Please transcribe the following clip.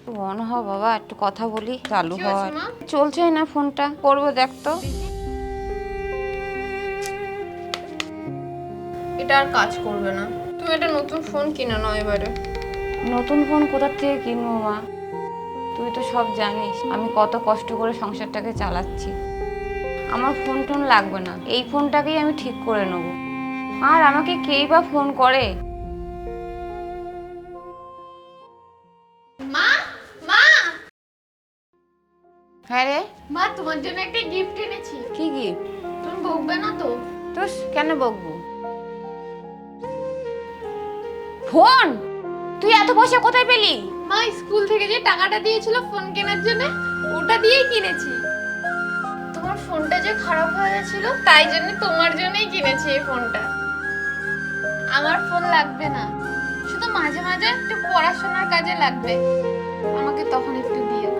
On হ বাবা, একটু কথা বলি। চালু কি হয় হয়েছে মা? চলছেই না ফোনটা, করবো দেখ তো। এটা আর কাজ করবে না। তুমি একটা নতুন ফোন কিনে নাও এবারে। নতুন ফোন কোথা থেকে কিনবো মা? তুই তো সব জানিস আমি কত কষ্ট করে সংসারটাকে চালাচ্ছি। আমার ফোন টোন লাগবে না, এই ফোনটাকেই আমি ঠিক করে নেব। আর আমাকে কেই বা ফোন করে? মা, মা, হ্যাঁ রে, মা তোমার জন্য একটা গিফট এনেছি। কি গিফট? তুমি বকবে না তো? তো কেন বকবো? ফোন? তুই এত পয়সা কোথায় পেলি? মা স্কুল থেকে যে টাকাটা দিয়েছিল ফোন কেনার জন্য, ওটা দিয়েই কিনেছি। তোমার ফোনটা যে খারাপ হয়ে গেছিল, তাই জন্য তোমার জন্যই কিনেছি এই ফোনটা। আমার ফোন লাগবে না, শুধু মাঝে মাঝে একটু পড়াশোনার কাজে লাগবে। আমাকে তখন একটু দিও।